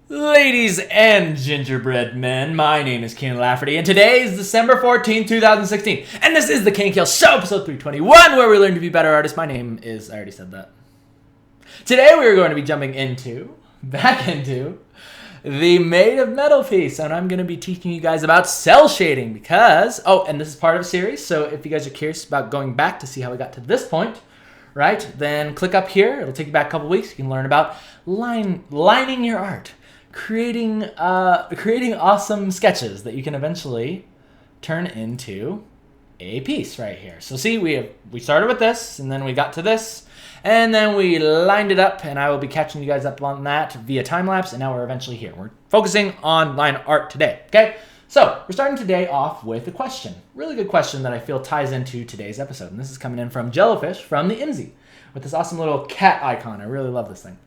Ladies and gingerbread men, my name is Kienan Lafferty, and today is December 14th, 2016, and this is the KNKL Show, episode 321, where we learn to be better artists. My name is, I already said that. Today we are going to be jumping back into, the Made of Metal piece, and I'm going to be teaching you guys about cell shading because, and this is part of a series, so if you guys are curious about going back to see how we got to this point, right, then click up here. It'll take you back a couple weeks. You can learn about lining your art. Creating awesome sketches that you can eventually turn into a piece right here. So see, we started with this, and then we got to this, and then we lined it up, and I will be catching you guys up on that via time lapse, and now we're eventually here. We're focusing on line art today, okay? So we're starting today off with a question. Really good question that I feel ties into today's episode, and this is coming in from Jellyfish from the IMSI with this awesome little cat icon. I really love this thing.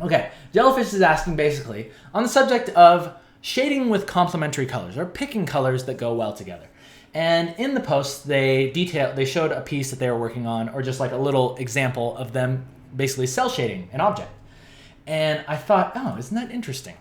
Okay, Jellyfish is asking basically on the subject of shading with complementary colors, or picking colors that go well together. And in the post, they showed a piece that they were working on, or just like a little example of them basically cell shading an object. And I thought, isn't that interesting?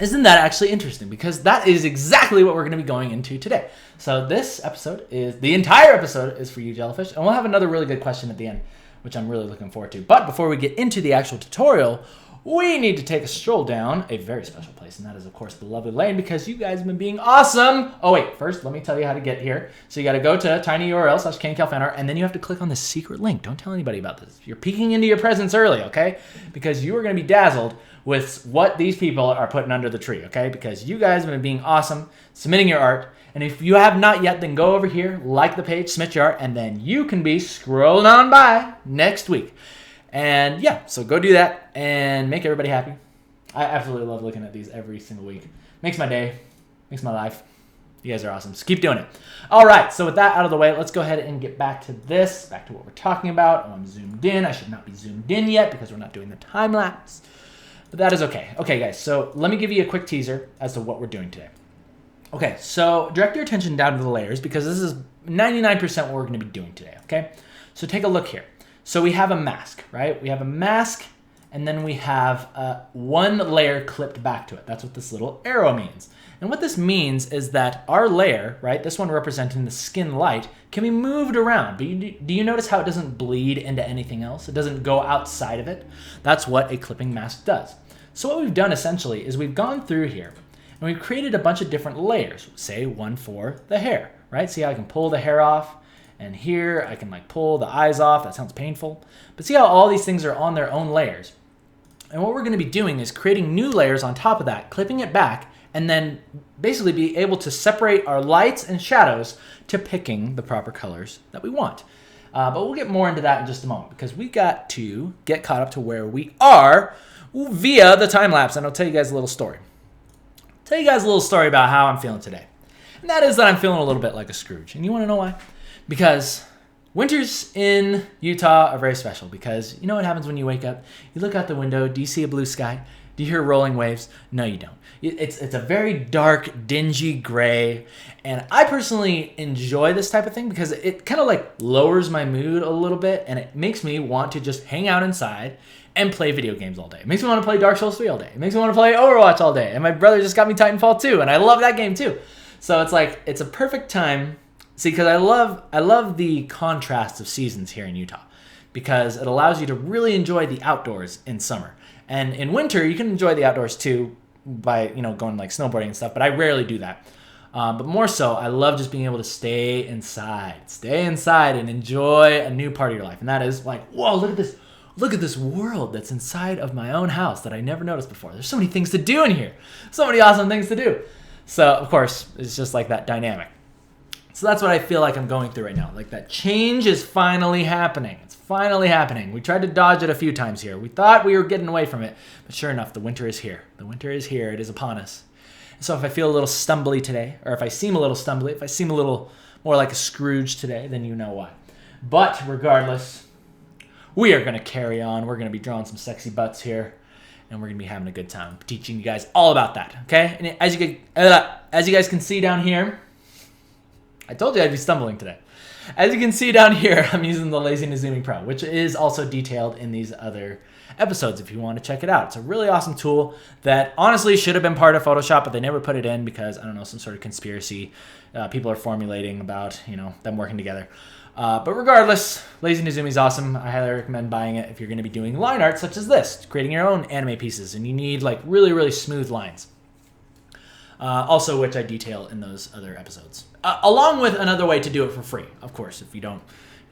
Isn't that actually interesting? Because that is exactly what we're going to be going into today. So this episode the entire episode is for you, Jellyfish, and we'll have another really good question at the end, which I'm really looking forward to. But before we get into the actual tutorial, we need to take a stroll down a very special place, and that is, of course, the lovely lane, because you guys have been being awesome. Oh, wait, first, let me tell you how to get here. So you got to go to tinyurl/KNKL and then you have to click on the secret link. Don't tell anybody about this. You're peeking into your presents early, okay? Because you are going to be dazzled with what these people are putting under the tree, okay? Because you guys have been being awesome, submitting your art. And if you have not yet, then go over here, like the page, submit your art, and then you can be scrolling on by next week. And yeah, so go do that and make everybody happy. I absolutely love looking at these every single week. Makes my day, makes my life. You guys are awesome. So keep doing it. All right, so with that out of the way, let's go ahead and get back to what we're talking about. I'm zoomed in. I should not be zoomed in yet because we're not doing the time lapse. But that is okay. Okay, guys, so let me give you a quick teaser as to what we're doing today. Okay, so direct your attention down to the layers because this is 99% what we're going to be doing today, okay? So take a look here. So we have a mask, right? We have a mask, and then we have one layer clipped back to it. That's what this little arrow means. And what this means is that our layer, right, this one representing the skin light, can be moved around. But do you notice how it doesn't bleed into anything else? It doesn't go outside of it. That's what a clipping mask does. So what we've done essentially is we've gone through here, and we've created a bunch of different layers, say one for the hair, right? See how I can pull the hair off? And here I can like pull the eyes off. That sounds painful. But see how all these things are on their own layers. And what we're going to be doing is creating new layers on top of that, clipping it back, and then basically be able to separate our lights and shadows to picking the proper colors that we want. But we'll get more into that in just a moment because we got to get caught up to where we are via the time lapse. And I'll tell you guys a little story. Tell you guys a little story about how I'm feeling today. And that is that I'm feeling a little bit like a Scrooge. And you want to know why? Because winters in Utah are very special because you know what happens when you wake up? You look out the window. Do you see a blue sky? Do you hear rolling waves? No, you don't. It's a very dark, dingy gray. And I personally enjoy this type of thing because it kind of like lowers my mood a little bit and it makes me want to just hang out inside and play video games all day. It makes me want to play Dark Souls 3 all day. It makes me want to play Overwatch all day. And my brother just got me Titanfall 2 and I love that game too. So it's like, it's a perfect time. See, because I love the contrast of seasons here in Utah because it allows you to really enjoy the outdoors in summer. And in winter, you can enjoy the outdoors too by, going like snowboarding and stuff, but I rarely do that. But more so, I love just being able to stay inside and enjoy a new part of your life. And that is like, whoa, look at this world that's inside of my own house that I never noticed before. There's so many things to do in here. So many awesome things to do. So, of course, it's just like that dynamic. So that's what I feel like I'm going through right now. Like that change is finally happening. It's finally happening. We tried to dodge it a few times here. We thought we were getting away from it. But sure enough, the winter is here. The winter is here. It is upon us. And so if I feel a little stumbly today, or if I seem a little stumbly, if I seem a little more like a Scrooge today, then you know why. But regardless, we are going to carry on. We're going to be drawing some sexy butts here. And we're going to be having a good time teaching you guys all about that. Okay? And as you guys can see down here, I told you I'd be stumbling today. As you can see down here, I'm using the Lazy Zooming Pro, which is also detailed in these other episodes if you want to check it out. It's a really awesome tool that honestly should have been part of Photoshop, but they never put it in because, I don't know, some sort of conspiracy people are formulating about, them working together. But regardless, Lazy Nezumi is awesome. I highly recommend buying it if you're going to be doing line art such as this, creating your own anime pieces, and you need like really, really smooth lines. Also, which I detail in those other episodes. Along with another way to do it for free. Of course, if you don't,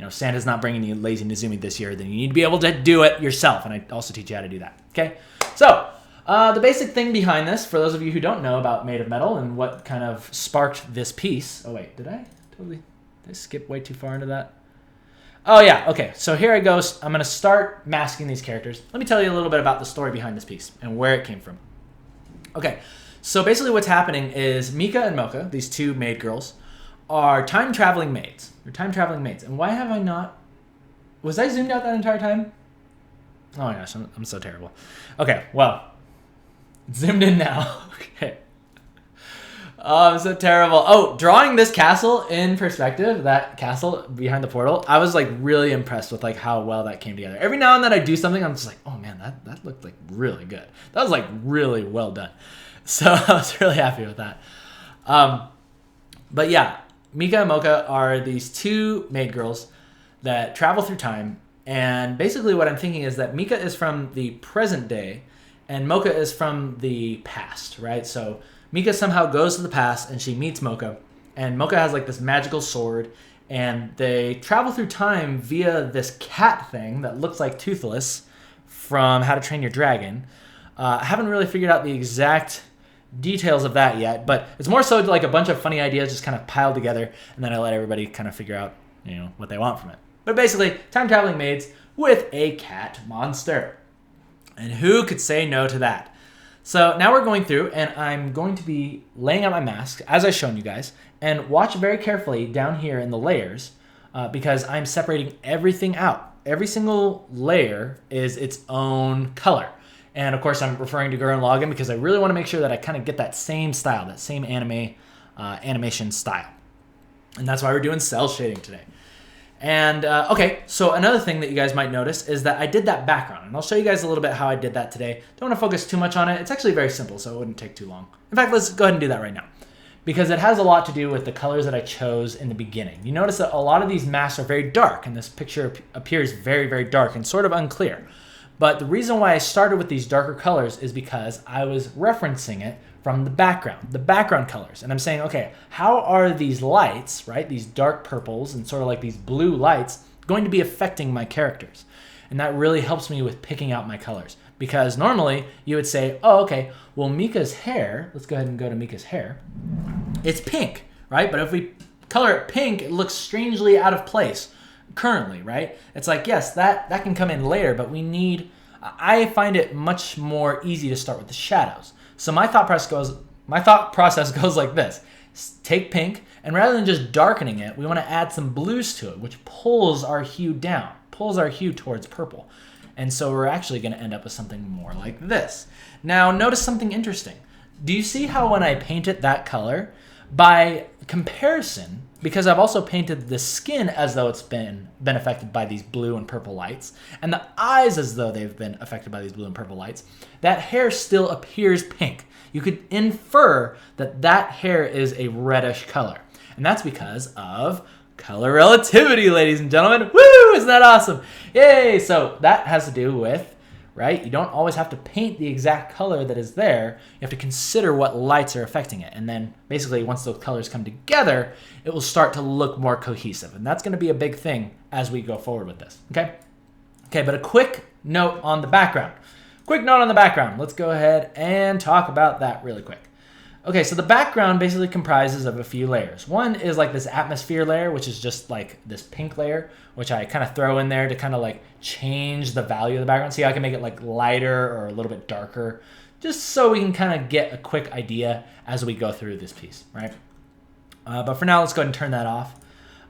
Santa's not bringing you Lazy Nezumi this year, then you need to be able to do it yourself. And I also teach you how to do that. Okay? So, the basic thing behind this, for those of you who don't know about Made of Metal and what kind of sparked this piece. Oh, wait, did I skip way too far into that? Oh, yeah. Okay, so here I go. I'm going to start masking these characters. Let me tell you a little bit about the story behind this piece and where it came from. Okay. So basically what's happening is Mika and Mocha, these two maid girls, are time-traveling maids. They're time-traveling maids. And why have I not... Was I zoomed out that entire time? Oh my gosh, I'm so terrible. Okay, well, zoomed in now. Okay. Oh, I'm so terrible. Oh, drawing this castle in perspective, that castle behind the portal, I was like really impressed with like how well that came together. Every now and then I do something, I'm just like, oh man, that looked like really good. That was like really well done. So I was really happy with that. But yeah, Mika and Mocha are these two maid girls that travel through time. And basically what I'm thinking is that Mika is from the present day and Mocha is from the past, right? So Mika somehow goes to the past and she meets Mocha. And Mocha has like this magical sword. And they travel through time via this cat thing that looks like Toothless from How to Train Your Dragon. I haven't really figured out the exact details of that yet, but it's more so like a bunch of funny ideas just kind of piled together, and then I let everybody kind of figure out, what they want from it. But basically, time-traveling maids with a cat monster. And who could say no to that? So now we're going through, and I'm going to be laying out my mask, as I've shown you guys, and watch very carefully down here in the layers, because I'm separating everything out. Every single layer is its own color. And of course, I'm referring to Gurren Lagann because I really want to make sure that I kind of get that same style, that same animation style. And that's why we're doing cell shading today. And okay, so another thing that you guys might notice is that I did that background. And I'll show you guys a little bit how I did that today. Don't want to focus too much on it. It's actually very simple, so it wouldn't take too long. In fact, let's go ahead and do that right now, because it has a lot to do with the colors that I chose in the beginning. You notice that a lot of these masks are very dark, and this picture appears very, very dark and sort of unclear. But the reason why I started with these darker colors is because I was referencing it from the background colors. And I'm saying, okay, how are these lights, right, these dark purples and sort of like these blue lights going to be affecting my characters? And that really helps me with picking out my colors. Because normally you would say, oh, okay, well, Mika's hair, let's go ahead and go to Mika's hair. It's pink, right? But if we color it pink, it looks strangely out of place currently, right? It's like, yes, that can come in later, but I find it much more easy to start with the shadows. So my thought process goes like this. Take pink, and rather than just darkening it, we want to add some blues to it, which pulls our hue down, pulls our hue towards purple. And so we're actually going to end up with something more like this. Now, notice something interesting. Do you see how when I paint it that color, by comparison, because I've also painted the skin as though it's been affected by these blue and purple lights, and the eyes as though they've been affected by these blue and purple lights, that hair still appears pink. You could infer that hair is a reddish color. And that's because of color relativity, ladies and gentlemen. Woo! Isn't that awesome? Yay! So that has to do with, right? You don't always have to paint the exact color that is there. You have to consider what lights are affecting it. And then basically once those colors come together, it will start to look more cohesive. And that's going to be a big thing as we go forward with this. Okay? Okay, but a quick note on the background. Quick note on the background. Let's go ahead and talk about that really quick. Okay, so the background basically comprises of a few layers. One is like this atmosphere layer, which is just like this pink layer, which I kind of throw in there to kind of like change the value of the background. See how I can make it like lighter or a little bit darker, just so we can kind of get a quick idea as we go through this piece, right? But for now, let's go ahead and turn that off.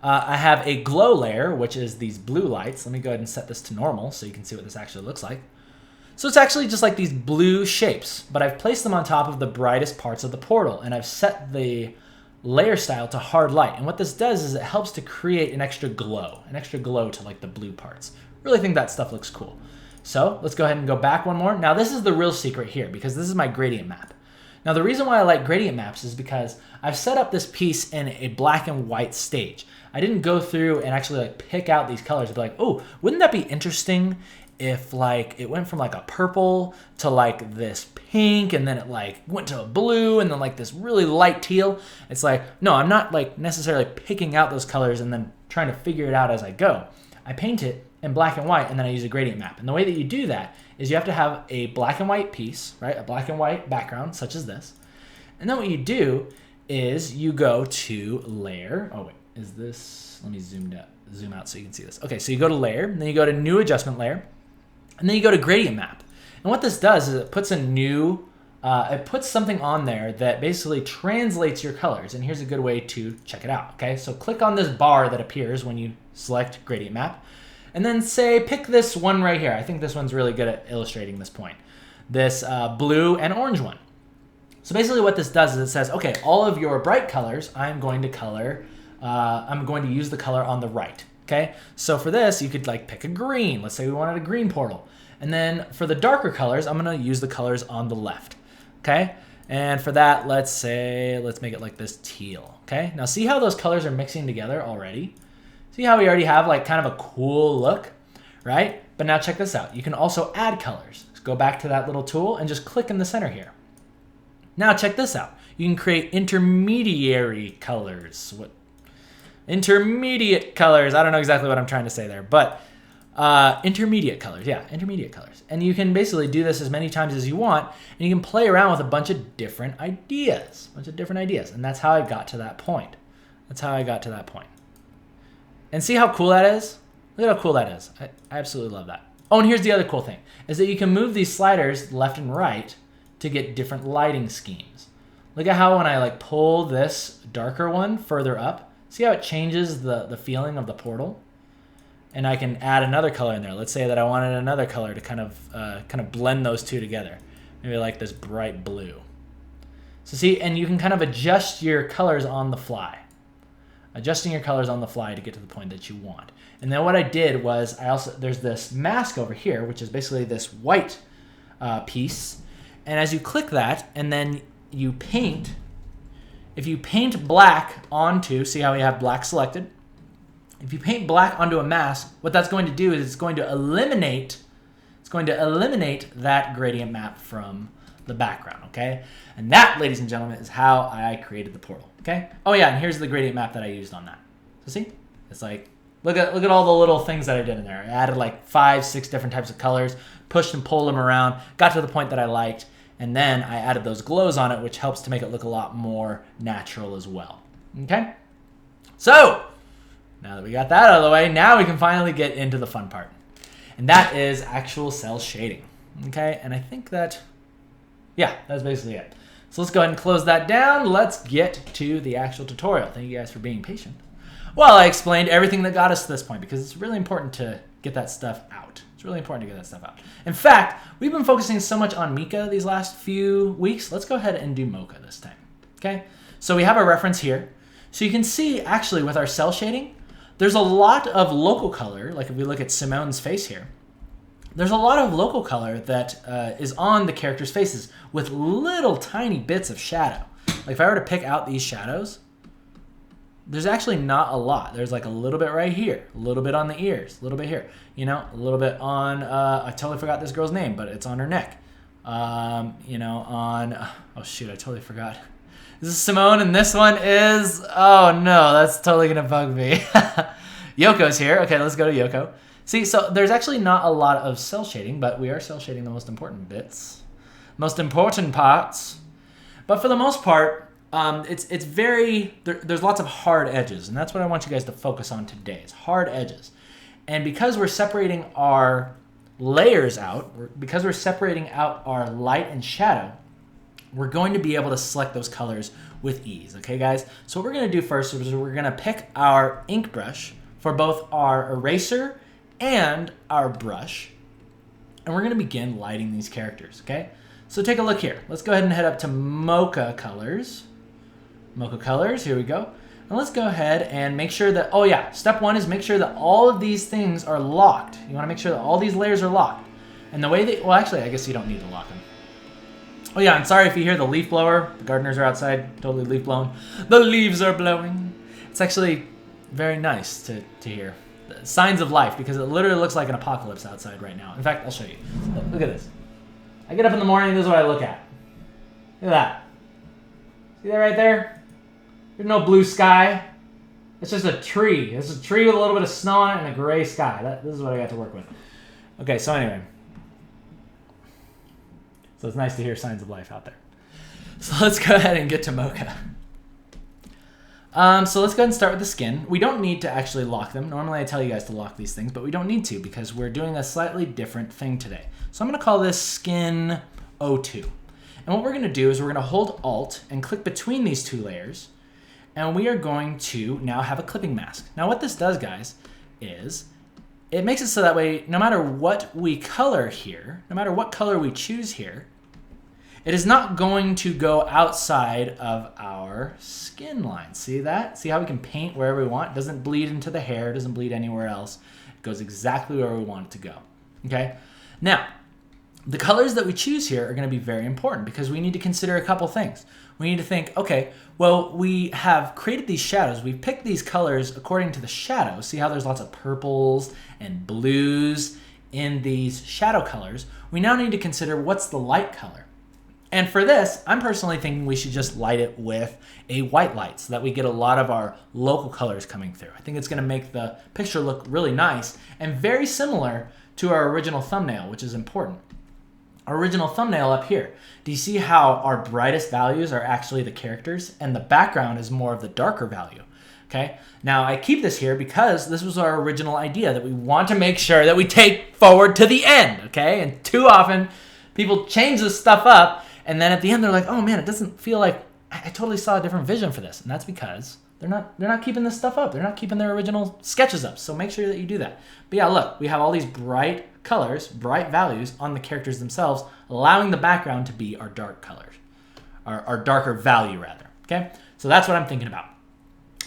I have a glow layer, which is these blue lights. Let me go ahead and set this to normal so you can see what this actually looks like. So it's actually just like these blue shapes, but I've placed them on top of the brightest parts of the portal, and I've set the layer style to hard light. And what this does is it helps to create an extra glow to like the blue parts. Really think that stuff looks cool. So let's go ahead and go back one more. Now this is the real secret here because this is my gradient map. Now the reason why I like gradient maps is because I've set up this piece in a black and white stage. I didn't go through and actually like pick out these colors and be like, oh, wouldn't that be interesting if like it went from like a purple to like this pink and then it like went to a blue and then like this really light teal. It's like, no, I'm not like necessarily picking out those colors and then trying to figure it out as I go. I paint it in black and white and then I use a gradient map. And the way that you do that is you have to have a black and white piece, right? A black and white background such as this. And then what you do is you go to layer. Oh wait, is this, let me zoom out so you can see this. Okay, so you go to layer and then you go to new adjustment layer and then you go to gradient map. And what this does is it puts a new, it puts something on there that basically translates your colors. And here's a good way to check it out, okay? So click on this bar that appears when you select gradient map. And then say, pick this one right here. I think this one's really good at illustrating this point. This blue and orange one. So basically what this does is it says, okay, all of your bright colors, I'm going to use the color on the right, okay? So for this, you could like pick a green. Let's say we wanted a green portal. And then for the darker colors, I'm gonna use the colors on the left, okay? And for that, let's make it like this teal, okay? Now see how those colors are mixing together already? See how we already have like kind of a cool look, right? But now check this out. You can also add colors. Let's go back to that little tool and just click in the center here. Now check this out. You can create intermediary colors. Intermediate colors. I don't know exactly what I'm trying to say there, but intermediate colors. Yeah, intermediate colors. And you can basically do this as many times as you want, and you can play around with a bunch of different ideas. And that's how I got to that point. And see how cool that is? Look at how cool that is. I absolutely love that. Oh, and here's the other cool thing, is that you can move these sliders left and right to get different lighting schemes. Look at how when I like pull this darker one further up, see how it changes the feeling of the portal? And I can add another color in there. Let's say that I wanted another color to kind of blend those two together. Maybe like this bright blue. So see, and you can kind of adjust your colors on the fly. Adjusting your colors on the fly to get to the point that you want. And then what I did was there's this mask over here, which is basically this white piece. And as you click that and then you paint, if you paint black onto, see how we have black selected? If you paint black onto a mask, what that's going to do is it's going to eliminate that gradient map from the background, okay? And that, ladies and gentlemen, is how I created the portal, okay? Oh yeah, and here's the gradient map that I used on that. So see, it's like, look at all the little things that I did in there. I added like 5, 6 different types of colors, pushed and pulled them around, got to the point that I liked, and then I added those glows on it, which helps to make it look a lot more natural as well, okay? So, now that we got that out of the way, now we can finally get into the fun part. And that is actual cell shading, okay? And I think that, yeah, that's basically it. So let's go ahead and close that down. Let's get to the actual tutorial. Thank you guys for being patient. Well, I explained everything that got us to this point because it's really important to get that stuff out. In fact, we've been focusing so much on Mika these last few weeks. Let's go ahead and do Mocha this time, okay? So we have our reference here. So you can see, actually, with our cell shading, there's a lot of local color. Like if we look at Simone's face here, there's a lot of local color that is on the characters' faces with little tiny bits of shadow. Like if I were to pick out these shadows, there's actually not a lot. There's like a little bit right here, a little bit on the ears, a little bit here, you know, a little bit on, I totally forgot this girl's name, but it's on her neck. You know, on, oh shoot, I totally forgot. This is Simone, and this one is, oh no, that's totally gonna bug me. Yoko's here. Okay, let's go to Yoko. See, so there's actually not a lot of cell shading, but we are cell shading the most important bits, most important parts. But for the most part, it's very, there's lots of hard edges, and that's what I want you guys to focus on today, is hard edges. And because we're separating our layers out, because we're separating out our light and shadow, we're going to be able to select those colors with ease, okay guys? So what we're gonna do first is we're gonna pick our ink brush for both our eraser and our brush, and we're gonna begin lighting these characters, okay? So take a look here. Let's go ahead and head up to Mocha Colors. Mocha Colors, here we go. And let's go ahead and make sure that, oh yeah, step one is make sure that all of these things are locked. You wanna make sure that all these layers are locked. And the way they, well, actually, I guess you don't need to lock them. Oh yeah, I'm sorry if you hear the leaf blower. The gardeners are outside, totally leaf blown. The leaves are blowing. It's actually very nice to hear. Signs of life, because it literally looks like an apocalypse outside right now. In fact, I'll show you. Look at this. I get up in the morning, this is what I look at. Look at that. See that right there? There's no blue sky. It's just a tree. It's a tree with a little bit of snow on it and a gray sky. This is what I got to work with. Okay, so anyway. So it's nice to hear signs of life out there. So let's go ahead and get to Mocha. So let's go ahead and start with the skin. We don't need to actually lock them. Normally I tell you guys to lock these things, but we don't need to because we're doing a slightly different thing today. So I'm going to call this skin 02. And what we're going to do is we're going to hold Alt and click between these two layers. And we are going to now have a clipping mask. Now what this does, guys, is it makes it so that way no matter what we color here, no matter what color we choose here, it is not going to go outside of our skin line. See that? See how we can paint wherever we want? It doesn't bleed into the hair, it doesn't bleed anywhere else. It goes exactly where we want it to go. Okay? Now, the colors that we choose here are going to be very important because we need to consider a couple things. We need to think, okay, well, we have created these shadows. We've picked these colors according to the shadows. See how there's lots of purples and blues in these shadow colors? We now need to consider what's the light color. And for this, I'm personally thinking we should just light it with a white light so that we get a lot of our local colors coming through. I think it's going to make the picture look really nice and very similar to our original thumbnail, which is important. Our original thumbnail up here. Do you see how our brightest values are actually the characters and the background is more of the darker value? Okay. Now I keep this here because this was our original idea that we want to make sure that we take forward to the end. Okay. And too often people change this stuff up and then at the end they're like, oh man, it doesn't feel like I totally saw a different vision for this. And that's because they're not keeping this stuff up. They're not keeping their original sketches up. So make sure that you do that. But yeah, look, we have all these bright colors, bright values on the characters themselves, allowing the background to be our dark colors, our darker value rather. Okay, so that's what I'm thinking about.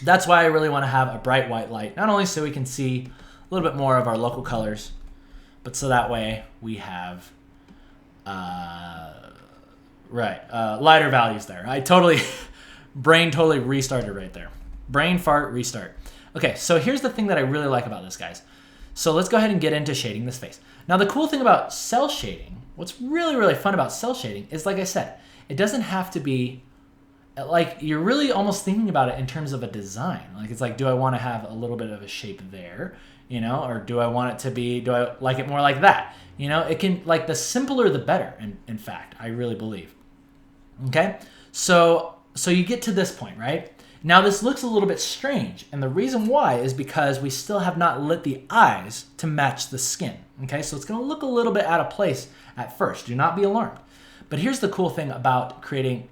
That's why I really want to have a bright white light, not only so we can see a little bit more of our local colors, but so that way we have lighter values there. Brain totally restarted right there. Brain fart restart. Okay, so here's the thing that I really like about this, guys. So let's go ahead and get into shading this face. Now the cool thing about cell shading, what's really, really fun about cell shading is, like I said, it doesn't have to be, like, you're really almost thinking about it in terms of a design. Like, it's like, do I want to have a little bit of a shape there, you know, or do I want it to be, do I like it more like that? You know, it can, like, the simpler the better, in fact, I really believe. Okay, so you get to this point, right? Now this looks a little bit strange, and the reason why is because we still have not lit the eyes to match the skin. Okay, so it's going to look a little bit out of place at first. Do not be alarmed. But here's the cool thing about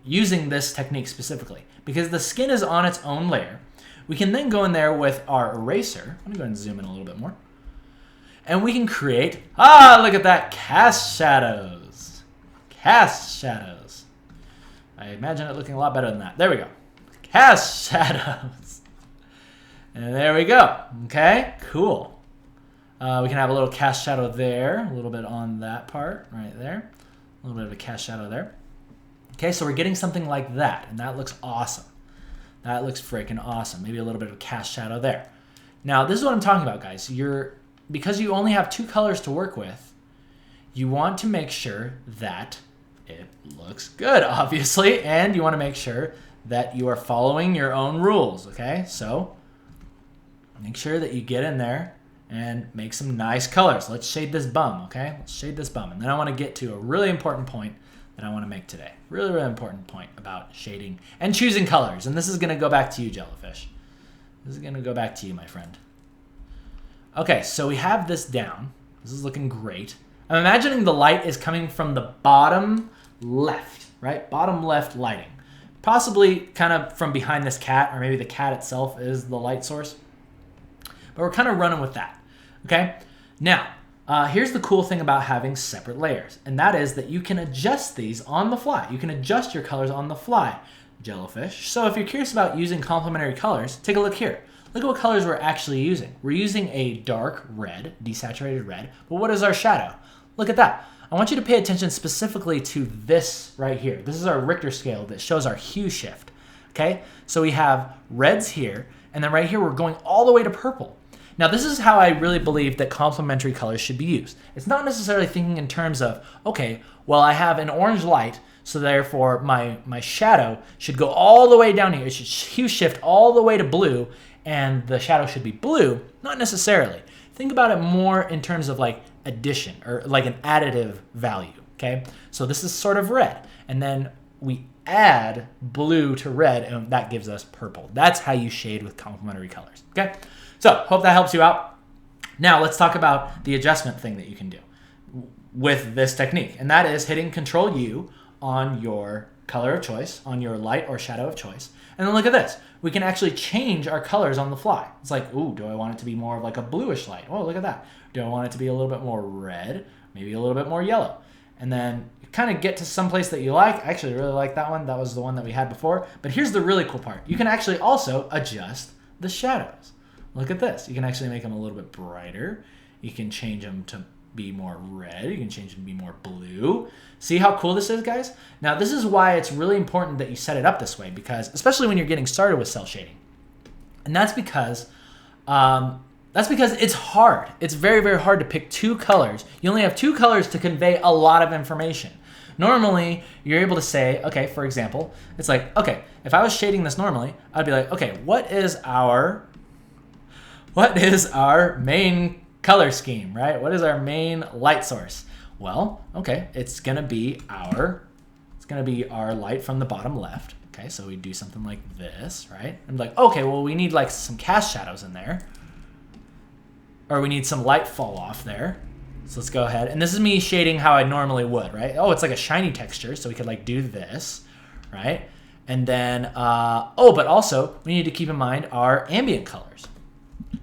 using this technique specifically. Because the skin is on its own layer, we can then go in there with our eraser. Let me go ahead and zoom in a little bit more. And we can create, look at that, cast shadows. Cast shadows. I imagine it looking a lot better than that. There we go. Cast shadows. And there we go. Okay, cool. We can have a little cast shadow there, a little bit on that part right there, a little bit of a cast shadow there. Okay, so we're getting something like that, and that looks awesome. That looks freaking awesome. Maybe a little bit of a cast shadow there. Now, this is what I'm talking about, guys. Because you only have two colors to work with, you want to make sure that it looks good, obviously, and you want to make sure that you are following your own rules, okay? So make sure that you get in there and make some nice colors. Let's shade this bum, okay? Let's shade this bum. And then I want to get to a really important point that I want to make today. Really, really important point about shading and choosing colors. And this is going to go back to you, Jellyfish. This is going to go back to you, my friend. Okay, so we have this down. This is looking great. I'm imagining the light is coming from the bottom left, right? Bottom left lighting. Possibly kind of from behind this cat, or maybe the cat itself is the light source. But we're kind of running with that, okay? Now, here's the cool thing about having separate layers, and that is that you can adjust these on the fly. You can adjust your colors on the fly, Jellyfish. So if you're curious about using complementary colors, take a look here. Look at what colors we're actually using. We're using a dark red, desaturated red, but what is our shadow? look at that. I want you to pay attention specifically to this right here. This is our Richter scale that shows our hue shift. Okay, so we have reds here, and then right here we're going all the way to purple. Now this is how I really believe that complementary colors should be used. It's not necessarily thinking in terms of, okay, well I have an orange light, so therefore my shadow should go all the way down here. It should hue shift all the way to blue, and the shadow should be blue. Not necessarily. Think about it more in terms of like addition, or like an additive value, okay? So this is sort of red, and then we add blue to red, and that gives us purple. That's how you shade with complementary colors, okay? So hope that helps you out. Now let's talk about the adjustment thing that you can do with this technique, and that is hitting Control U on your color of choice, on your light or shadow of choice. And then look at this. We can actually change our colors on the fly. It's like, ooh, do I want it to be more of like a bluish light? Oh, look at that. Do I want it to be a little bit more red? Maybe a little bit more yellow. And then you kind of get to some place that you like. I actually really like that one. That was the one that we had before. But here's the really cool part. You can actually also adjust the shadows. Look at this. You can actually make them a little bit brighter. You can change them to be more red. You can change them to be more blue. See how cool this is, guys? Now, this is why it's really important that you set it up this way, because especially when you're getting started with cell shading. And that's because it's hard. It's very, very hard to pick two colors. You only have two colors to convey a lot of information. Normally, you're able to say, okay, for example, it's like, okay, if I was shading this normally, I'd be like, okay, what is our main color scheme, right? What is our main light source? Well, okay, it's gonna be our light from the bottom left. Okay, so we do something like this, right? I'm like, okay, well, we need like some cast shadows in there, or we need some light fall off there. So let's go ahead, and this is me shading how I normally would, right? Oh, it's like a shiny texture, so we could like do this, right? And then, oh, but also we need to keep in mind our ambient colors,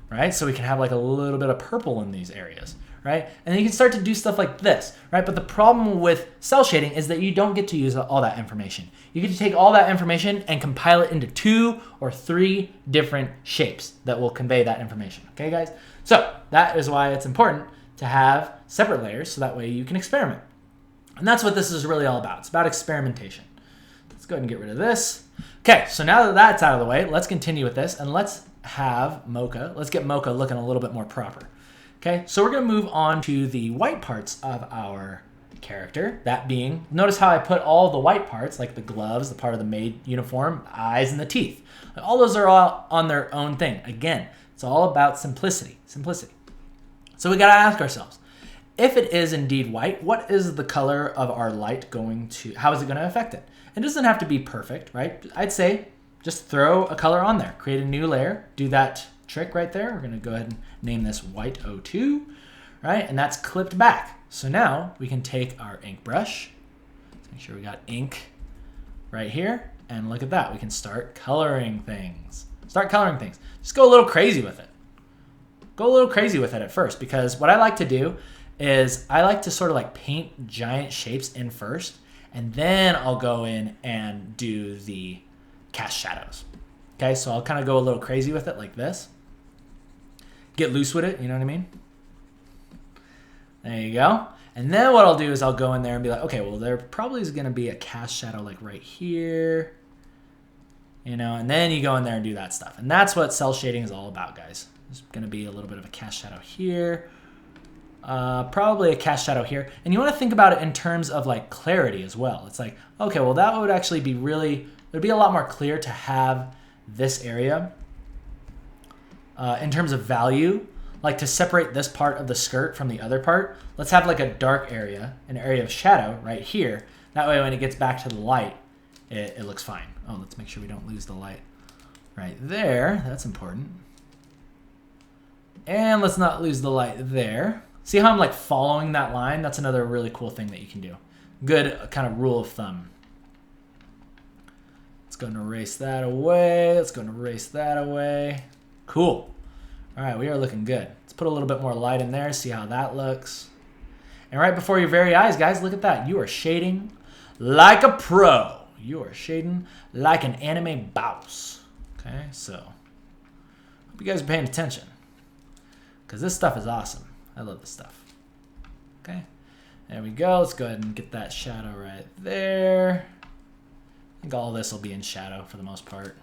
right? So we can have like a little bit of purple in these areas, right? And then you can start to do stuff like this, right? But the problem with cell shading is that you don't get to use all that information. You get to take all that information and compile it into 2 or 3 different shapes that will convey that information, okay, guys? So that is why it's important to have separate layers, so that way you can experiment. And that's what this is really all about. It's about experimentation. Let's go ahead and get rid of this. Okay, so now that that's out of the way, let's continue with this, and let's have Mocha. Let's get Mocha looking a little bit more proper. Okay, so we're gonna move on to the white parts of our character. That being, notice how I put all the white parts, like the gloves, the part of the maid uniform, eyes, and the teeth. All those are all on their own thing. Again, it's all about simplicity. So we gotta ask ourselves, if it is indeed white, what is the color of our light going to, how is it gonna affect it? It doesn't have to be perfect, right? I'd say just throw a color on there, create a new layer, do that trick right there. We're gonna go ahead and name this white 02, right? And that's clipped back. So now we can take our ink brush, let's make sure we got ink right here, and look at that. We can start coloring things. Just go a little crazy with it. Go a little crazy with it at first, because what I like to do is I like to sort of like paint giant shapes in first, and then I'll go in and do the cast shadows. Okay, so I'll kind of go a little crazy with it like this. Get loose with it, you know what I mean? There you go. And then what I'll do is I'll go in there and be like, okay, well, there probably is going to be a cast shadow like right here, you know, and then you go in there and do that stuff. And that's what cell shading is all about, guys. There's going to be a little bit of a cast shadow here, probably a cast shadow here. And you want to think about it in terms of like clarity as well. It's like, okay, well, that would actually be really, it would be a lot more clear to have this area in terms of value, like to separate this part of the skirt from the other part. Let's have like a dark area, an area of shadow right here. That way when it gets back to the light, it looks fine. Oh, let's make sure we don't lose the light right there. That's important. And let's not lose the light there. See how I'm like following that line? That's another really cool thing that you can do. Good kind of rule of thumb. Let's go and erase that away. Let's go and erase that away. Cool. All right, we are looking good. Let's put a little bit more light in there, see how that looks. And right before your very eyes, guys, look at that. You are shading like a pro. You are shading like an anime boss. Okay, so hope you guys are paying attention, because this stuff is awesome. I love this stuff. Okay, There we go. Let's go ahead and get that shadow right there. I think all this will be in shadow for the most part.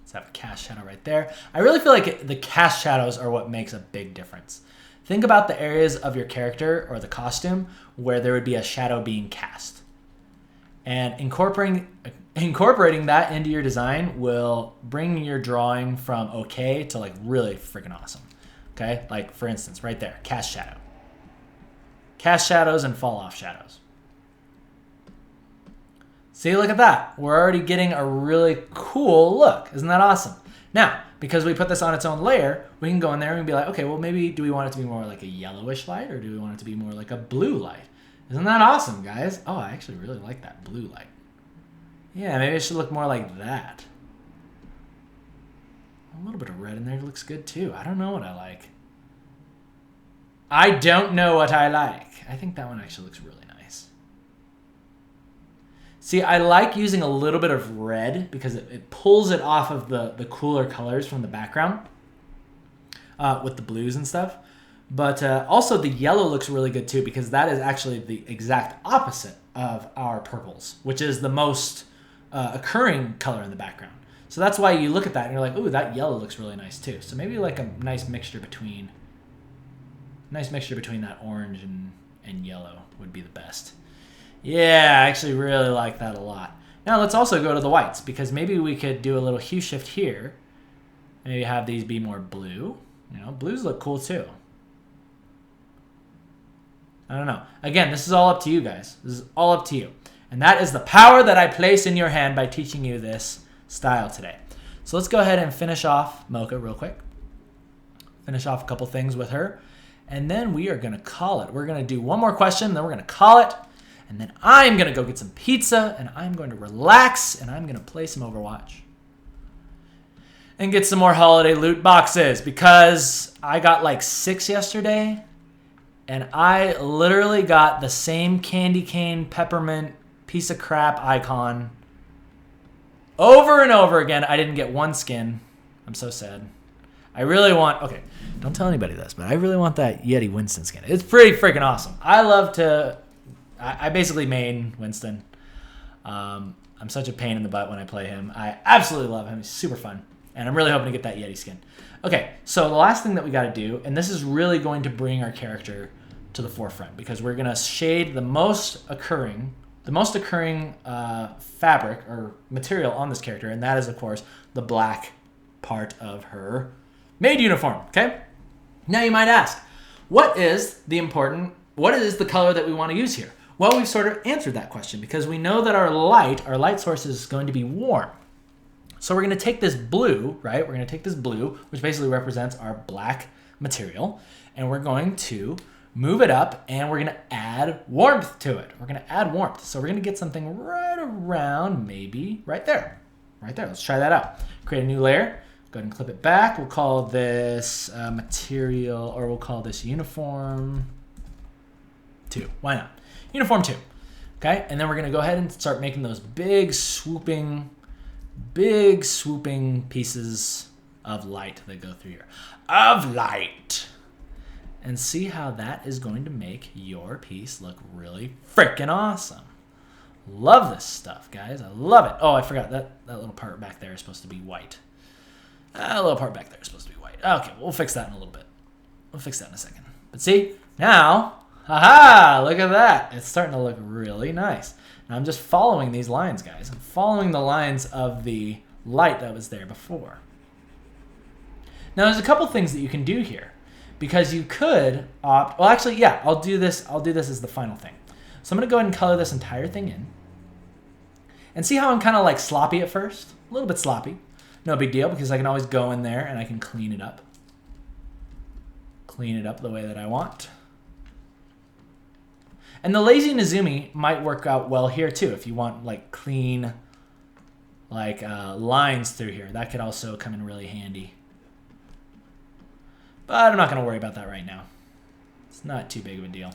Let's have a cast shadow right there. I really feel like the cast shadows are what makes a big difference. Think about the areas of your character or the costume where there would be a shadow being cast. And incorporating that into your design will bring your drawing from okay to like really freaking awesome. Okay, like for instance, right there, cast shadow. Cast shadows and fall off shadows. See, look at that. We're already getting a really cool look. Isn't that awesome? Now, because we put this on its own layer, we can go in there and be like, okay, well maybe do we want it to be more like a yellowish light or do we want it to be more like a blue light? Isn't that awesome, guys? Oh, I actually really like that blue light. Yeah, maybe it should look more like that. A little bit of red in there looks good too. I don't know what I like. I don't know what I like. I think that one actually looks really nice. See, I like using a little bit of red because it pulls it off of the cooler colors from the background with the blues and stuff. But also the yellow looks really good too because that is actually the exact opposite of our purples, which is the most occurring color in the background. So that's why you look at that and you're like, ooh, that yellow looks really nice too. So maybe like a nice mixture between that orange and yellow would be the best. Yeah, I actually really like that a lot. Now let's also go to the whites because maybe we could do a little hue shift here. Maybe have these be more blue. You know, blues look cool too. I don't know. Again, this is all up to you guys. This is all up to you. And that is the power that I place in your hand by teaching you this style today. So let's go ahead and finish off Mocha real quick. Finish off a couple things with her. And then we are going to call it. We're going to do one more question, then we're going to call it. And then I'm going to go get some pizza, and I'm going to relax, and I'm going to play some Overwatch. And get some more holiday loot boxes, because I got like 6 yesterday, and I literally got the same candy cane peppermint piece of crap icon over and over again. I didn't get one skin. I'm so sad. I really want, okay, don't tell anybody this, but I really want that Yeti Winston skin. It's pretty freaking awesome. I basically main Winston. I'm such a pain in the butt when I play him. I absolutely love him. He's super fun. And I'm really hoping to get that Yeti skin. Okay, so the last thing that we got to do, and this is really going to bring our character to the forefront because we're going to shade the most occurring fabric or material on this character, and that is, of course, the black part of her maid uniform, okay? Now you might ask, what is the color that we want to use here? Well, we've sort of answered that question because we know that our light source is going to be warm. So we're going to take this blue, right? We're going to take this blue, which basically represents our black material, and we're going to move it up, and we're going to add warmth to it. We're going to add warmth. So we're going to get something right around maybe right there. Right there. Let's try that out. Create a new layer. Go ahead and clip it back. We'll call this material, or we'll call this uniform 2. Why not? Uniform 2. Okay, and then we're going to go ahead and start making those big swooping pieces of light that go through here. Of light. And see how that is going to make your piece look really freaking awesome. Love this stuff, guys. I love it. Oh, I forgot that little part back there is supposed to be white. A little part back there is supposed to be white. Okay, we'll fix that in a little bit. We'll fix that in a second. But see, now, haha, look at that. It's starting to look really nice. Now I'm just following these lines, guys. I'm following the lines of the light that was there before. Now there's a couple things that you can do here. Because you could opt, well actually, yeah, I'll do this as the final thing. So I'm going to go ahead and color this entire thing in. And see how I'm kind of like sloppy at first? A little bit sloppy. No big deal, because I can always go in there and I can clean it up. Clean it up the way that I want. And the lazy Nezumi might work out well here too. If you want like clean lines through here, that could also come in really handy. But I'm not going to worry about that right now. It's not too big of a deal.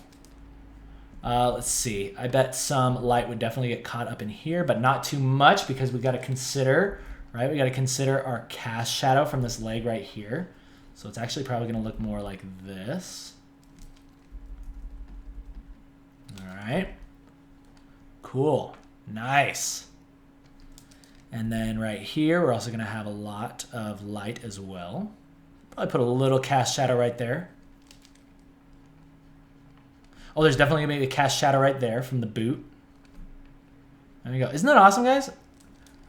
Let's see. I bet some light would definitely get caught up in here, but not too much because we got to consider, right? We got to consider our cast shadow from this leg right here. So it's actually probably going to look more like this. All right. Cool. Nice. And then right here, we're also going to have a lot of light as well. Probably put a little cast shadow right there. Oh, there's definitely going to be a cast shadow right there from the boot. There we go. Isn't that awesome, guys?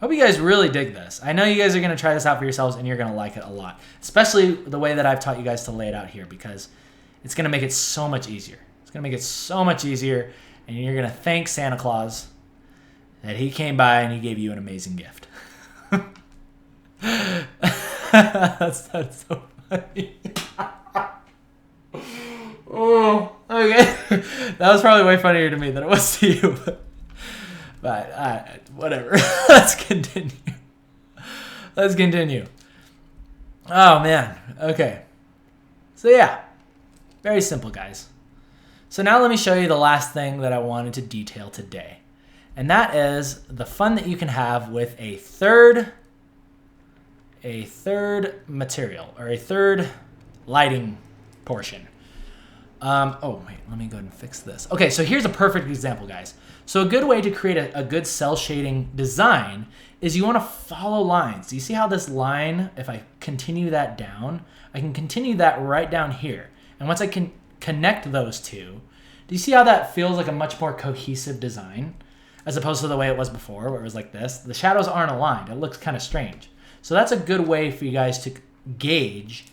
Hope you guys really dig this. I know you guys are going to try this out for yourselves, and you're going to like it a lot. Especially the way that I've taught you guys to lay it out here, because it's going to make it so much easier. It's going to make it so much easier, and you're going to thank Santa Claus that he came by and he gave you an amazing gift. that's so funny. Oh, okay. That was probably way funnier to me than it was to you. But whatever. Let's continue. Let's continue. Oh, man. Okay. So, yeah. Very simple, guys. So now let me show you the last thing that I wanted to detail today. And that is the fun that you can have with a third material, or a third lighting portion. Oh, wait. Let me go ahead and fix this. Okay, so here's a perfect example, guys. So a good way to create a good cell shading design is you want to follow lines. Do you see how this line, if I continue that down, I can continue that right down here. And once I can connect those two, do you see how that feels like a much more cohesive design as opposed to the way it was before, where it was like this? The shadows aren't aligned. It looks kind of strange. So that's a good way for you guys to gauge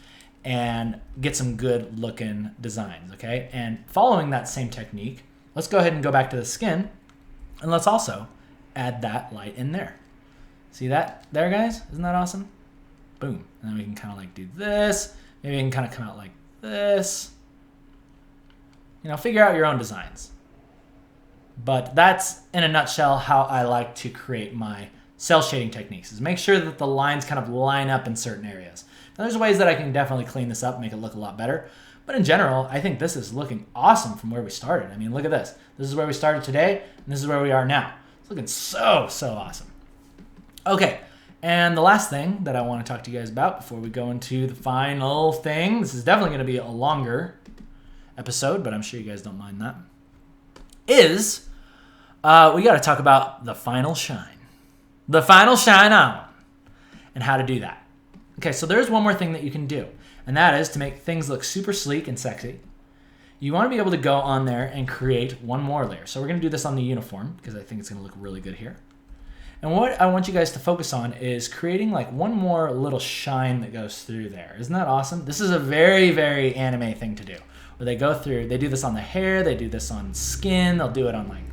and get some good looking designs, okay? And following that same technique, let's go ahead and go back to the skin, and let's also add that light in there. See that there, guys? Isn't that awesome? Boom. And then we can kind of like do this. Maybe we can kind of come out like this. You know, figure out your own designs. But that's, in a nutshell, how I like to create my cell shading techniques, is make sure that the lines kind of line up in certain areas. Now, there's ways that I can definitely clean this up, make it look a lot better. But in general, I think this is looking awesome from where we started. I mean, look at this. This is where we started today, and this is where we are now. It's looking so awesome. Okay, and the last thing that I want to talk to you guys about before we go into the final thing, this is definitely going to be a longer episode, but I'm sure you guys don't mind that, is we got to talk about the final shine. The final shine on, and how to do that. Okay, so there's one more thing that you can do, and that is to make things look super sleek and sexy. You want to be able to go on there and create one more layer. So we're going to do this on the uniform because I think it's going to look really good here. And what I want you guys to focus on is creating like one more little shine that goes through there. Isn't that awesome? This is a very anime thing to do, where they go through, they do this on the hair, they do this on skin, they'll do it on like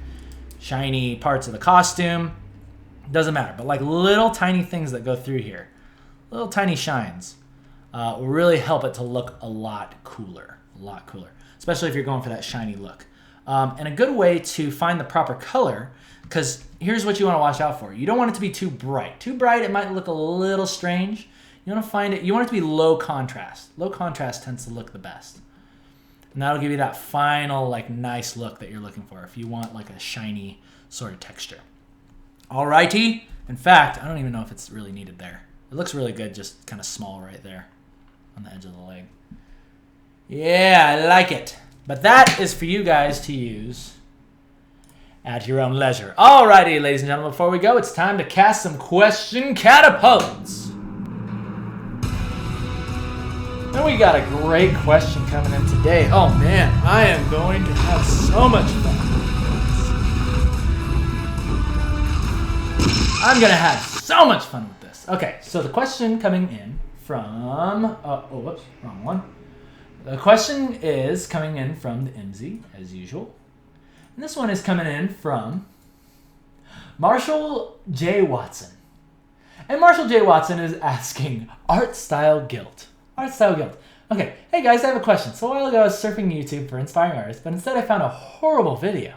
shiny parts of the costume. Doesn't matter, but like little tiny things that go through here, little tiny shines, will really help it to look a lot cooler, especially if you're going for that shiny look. And a good way to find the proper color, because here's what you want to watch out for. You don't want it to be too bright. Too bright, it might look a little strange. You want to find it, you want it to be low contrast. Low contrast tends to look the best. And that'll give you that final, like, nice look that you're looking for if you want like a shiny sort of texture. Alrighty. In fact, I don't even know if it's really needed there. It looks really good, just kind of small right there on the edge of the leg. Yeah, I like it. But that is for you guys to use at your own leisure. Alrighty, ladies and gentlemen, before we go, it's time to cast some question catapults. And we got a great question coming in today. Oh man, I am going to have so much fun. I'm going to have so much fun with this. Okay, so the question coming in from... whoops, wrong one. The question is coming in from the MZ, as usual. And this one is coming in from Marshall J. Watson. And Marshall J. Watson is asking, art style guilt. Art style guilt. Okay, hey guys, I have a question. So a while ago I was surfing YouTube for inspiring artists, but instead I found a horrible video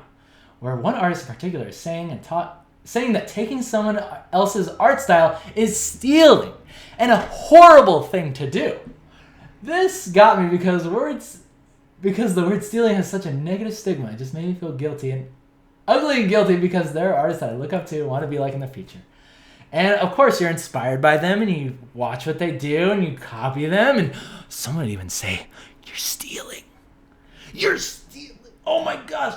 where one artist in particular is saying that taking someone else's art style is stealing and a horrible thing to do. This got me because the word stealing has such a negative stigma. It just made me feel guilty and ugly and guilty because they're artists that I look up to and want to be like in the future. And of course you're inspired by them and you watch what they do and you copy them, and someone would even say, you're stealing. You're stealing. Oh my gosh.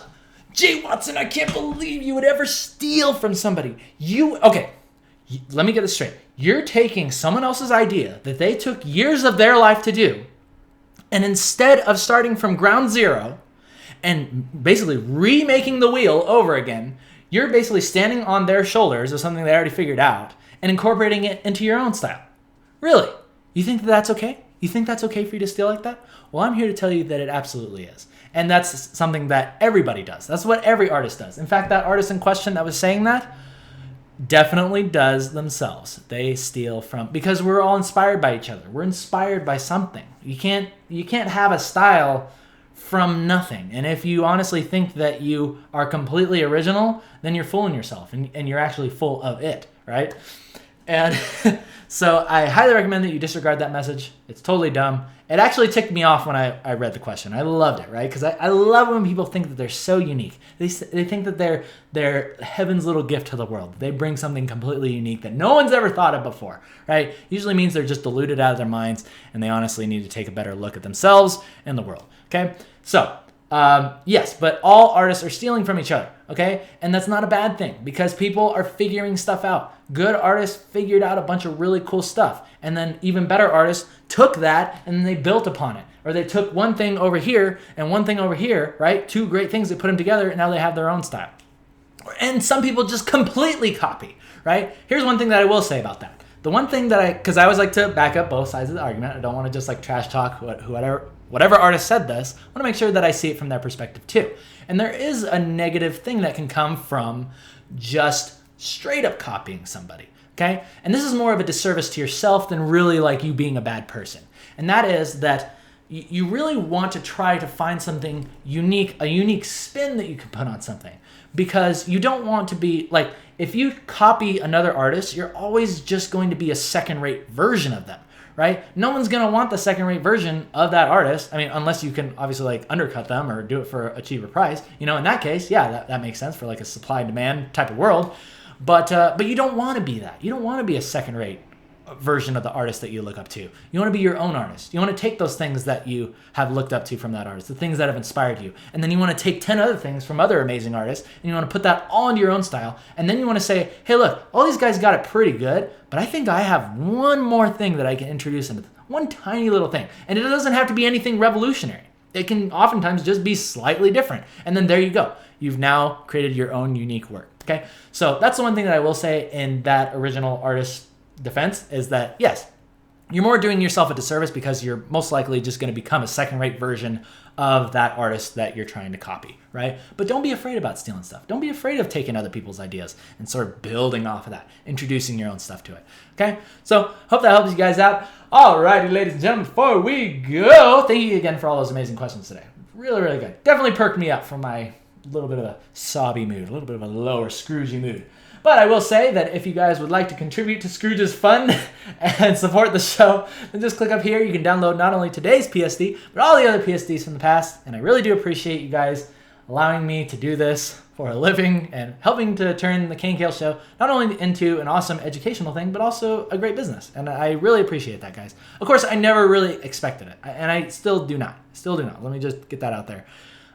Jay Watson, I can't believe you would ever steal from somebody. Let me get this straight. You're taking someone else's idea that they took years of their life to do, and instead of starting from ground zero and basically remaking the wheel over again, you're basically standing on their shoulders of something they already figured out and incorporating it into your own style. Really? You think that that's okay? You think that's okay for you to steal like that? Well, I'm here to tell you that it absolutely is. And that's something that everybody does. That's what every artist does. In fact, that artist in question that was saying that definitely does themselves. They steal from, because we're all inspired by each other. We're inspired by something. You can't have a style from nothing. And if you honestly think that you are completely original, then you're fooling yourself and you're actually full of it, right? And so I highly recommend that you disregard that message. It's totally dumb. It actually ticked me off when I read the question. I loved it, right? Because I love when people think that they're so unique. They think that they're heaven's little gift to the world. They bring something completely unique that no one's ever thought of before, right? Usually means they're just deluded out of their minds and they honestly need to take a better look at themselves and the world, okay? So, yes, but all artists are stealing from each other, okay? And that's not a bad thing because people are figuring stuff out. Good artists figured out a bunch of really cool stuff. And then even better artists took that and they built upon it. Or they took one thing over here and one thing over here, right? Two great things, they put them together and now they have their own style. And some people just completely copy, right? Here's one thing that I will say about that. The one thing that because I always like to back up both sides of the argument. I don't want to just like trash talk whatever artist said this. I want to make sure that I see it from their perspective too. And there is a negative thing that can come from just straight up copying somebody, okay? And this is more of a disservice to yourself than really like you being a bad person. And that is that you really want to try to find something unique, a unique spin that you can put on something. Because you don't want to be, like, if you copy another artist, you're always just going to be a second-rate version of them, right? No one's going to want the second-rate version of that artist. I mean, unless you can obviously like undercut them or do it for a cheaper price. You know, in that case, yeah, that makes sense for like a supply and demand type of world. But you don't want to be that. You don't want to be a second-rate version of the artist that you look up to. You want to be your own artist. You want to take those things that you have looked up to from that artist, the things that have inspired you, and then you want to take 10 other things from other amazing artists, and you want to put that all into your own style, and then you want to say, hey, look, all these guys got it pretty good, but I think I have one more thing that I can introduce into one tiny little thing, and it doesn't have to be anything revolutionary. It can oftentimes just be slightly different, and then there you go. You've now created your own unique work, okay? So that's the one thing that I will say in that original artist defense is that, yes, you're more doing yourself a disservice because you're most likely just going to become a second-rate version of that artist that you're trying to copy, right? But don't be afraid about stealing stuff. Don't be afraid of taking other people's ideas and sort of building off of that, introducing your own stuff to it, okay? So hope that helps you guys out. All righty, ladies and gentlemen, before we go, thank you again for all those amazing questions today. Really, really good. Definitely perked me up from my little bit of a sobby mood, a little bit of a lower Scroogey mood. But I will say that if you guys would like to contribute to Scrooge's fun and support the show, then just click up here. You can download not only today's PSD, but all the other PSDs from the past. And I really do appreciate you guys allowing me to do this for a living and helping to turn the KNKL show not only into an awesome educational thing, but also a great business. And I really appreciate that, guys. Of course, I never really expected it. And I still do not. Let me just get that out there.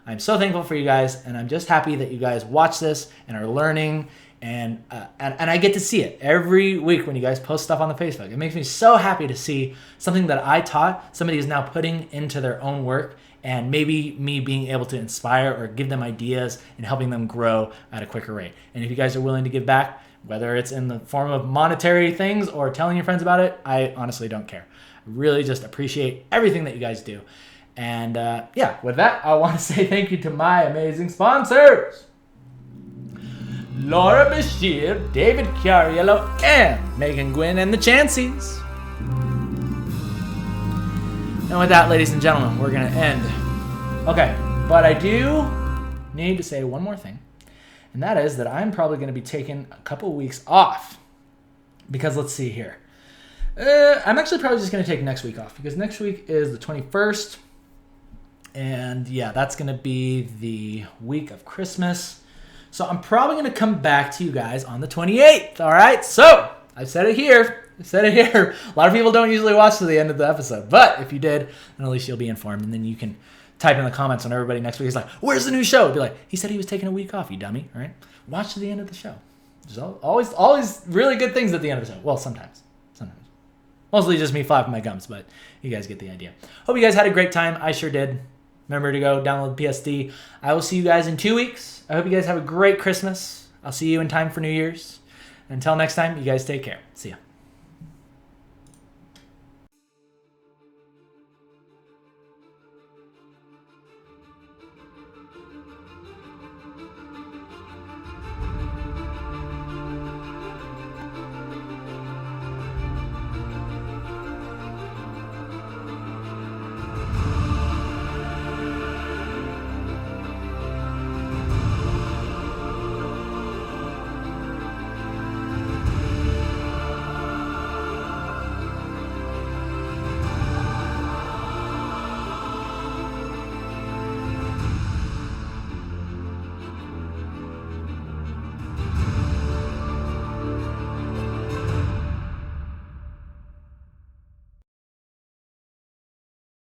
I'm so thankful for you guys. And I'm just happy that you guys watch this and are learning. And I get to see it every week when you guys post stuff on the Facebook. It makes me so happy to see something that I taught, somebody is now putting into their own work, and maybe me being able to inspire or give them ideas and helping them grow at a quicker rate. And if you guys are willing to give back, whether it's in the form of monetary things or telling your friends about it, I honestly don't care. I really just appreciate everything that you guys do. And yeah, with that, I want to say thank you to my amazing sponsors. Laura Bashir, David Cariello, and Megan Gwynn and the Chanceys. And with that, ladies and gentlemen, we're going to end. Okay, but I do need to say one more thing, and that is that I'm probably going to be taking a couple weeks off. Because let's see here. I'm actually probably just going to take next week off, because next week is the 21st. And yeah, that's going to be the week of Christmas. So I'm probably going to come back to you guys on the 28th, all right? So I've said it here. A lot of people don't usually watch to the end of the episode. But if you did, then at least you'll be informed. And then you can type in the comments on everybody next week. He's like, where's the new show? Be like, he said he was taking a week off, you dummy. All right? Watch to the end of the show. There's always really good things at the end of the show. Well, sometimes. Mostly just me flapping my gums, but you guys get the idea. Hope you guys had a great time. I sure did. Remember to go download the PSD. I will see you guys in 2 weeks. I hope you guys have a great Christmas. I'll see you in time for New Year's. Until next time, you guys take care. See ya.